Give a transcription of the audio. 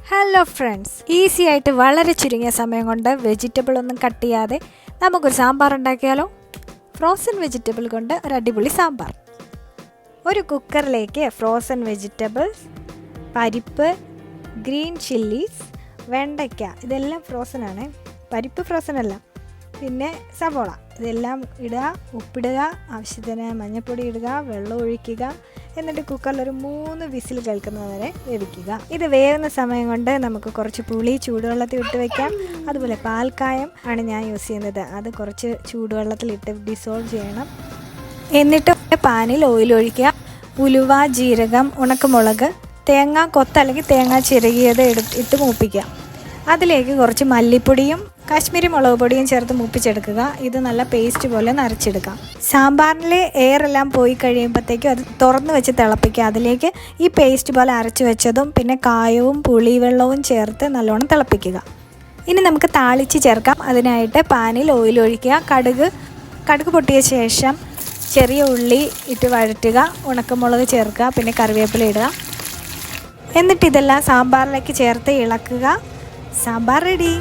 Hello friends, easy ആയിട്ട് വളരെ ചുരുങ്ങിയ സമയം കൊണ്ട് വെജിറ്റബിൾ ഒന്നും കട്ട് ചെയ്യാതെ നമുക്കൊരു സാമ്പാർ ഉണ്ടാക്കിയാലോ? ഫ്രോസൺ വെജിറ്റബിൾ കൊണ്ട് ഒരു അടിപൊളി സാമ്പാർ. ഒരു കുക്കറിലേക്ക് ഫ്രോസൺ വെജിറ്റബിൾസ്, പരിപ്പ്, ഗ്രീൻ ചില്ലീസ്, വെണ്ടയ്ക്ക ഇതെല്ലാം ഫ്രോസൺ ആണ്. പരിപ്പ് ഫ്രോസൺ അല്ല. പിന്നെ സവോള ഇതെല്ലാം ഇടുക, ഉപ്പിടുക, ആവശ്യത്തിന് മഞ്ഞൾപ്പൊടി ഇടുക, വെള്ളം ഒഴിക്കുക. എന്നിട്ട് കുക്കറിൽ ഒരു 3 വിസിൽ കേൾക്കുന്നത് വരെ വേവിക്കുക. ഇത് വേവുന്ന സമയം കൊണ്ട് നമുക്ക് കുറച്ച് പുളി ചൂടുവെള്ളത്തിൽ ഇട്ട് വയ്ക്കാം. അതുപോലെ പാൽക്കായം ആണ് ഞാൻ യൂസ് ചെയ്യുന്നത്. അത് കുറച്ച് ചൂടുവെള്ളത്തിലിട്ട് ഡിസോൾവ് ചെയ്യണം. എന്നിട്ട് പാനിൽ ഓയിൽ ഒഴിക്കുക. ഉലുവ, ജീരകം, ഉണക്കമുളക്, തേങ്ങ കൊത്ത് അല്ലെങ്കിൽ തേങ്ങ ചിരകിയത് ഇട്ട് മൂപ്പിക്കുക. അതിലേക്ക് കുറച്ച് മല്ലിപ്പൊടിയും കാശ്മീരി മുളക് പൊടിയും ചേർത്ത് മൂപ്പിച്ചെടുക്കുക. ഇത് നല്ല പേസ്റ്റ് പോലെ നരച്ചെടുക്കാം. സാമ്പാറിലെ എയറെല്ലാം പോയി കഴിയുമ്പോഴത്തേക്കും അത് തുറന്ന് വെച്ച് തിളപ്പിക്കുക. അതിലേക്ക് ഈ പേസ്റ്റ് പോലെ അരച്ച് വെച്ചതും പിന്നെ കായവും പുളിവെള്ളവും ചേർത്ത് നല്ലോണം തിളപ്പിക്കുക. ഇനി നമുക്ക് താളിച്ച് ചേർക്കാം. അതിനായിട്ട് പാനിൽ ഓയിൽ ഒഴിക്കുക. കടുക് പൊട്ടിയ ശേഷം ചെറിയ ഉള്ളി ഇട്ട് വഴറ്റുക. ഉണക്കമുളക് ചേർക്കുക. പിന്നെ കറിവേപ്പില ഇടുക. എന്നിട്ട് ഇതെല്ലാം സാമ്പാറിലേക്ക് ചേർത്ത് ഇളക്കുക. സാമ്പാർ റെഡി.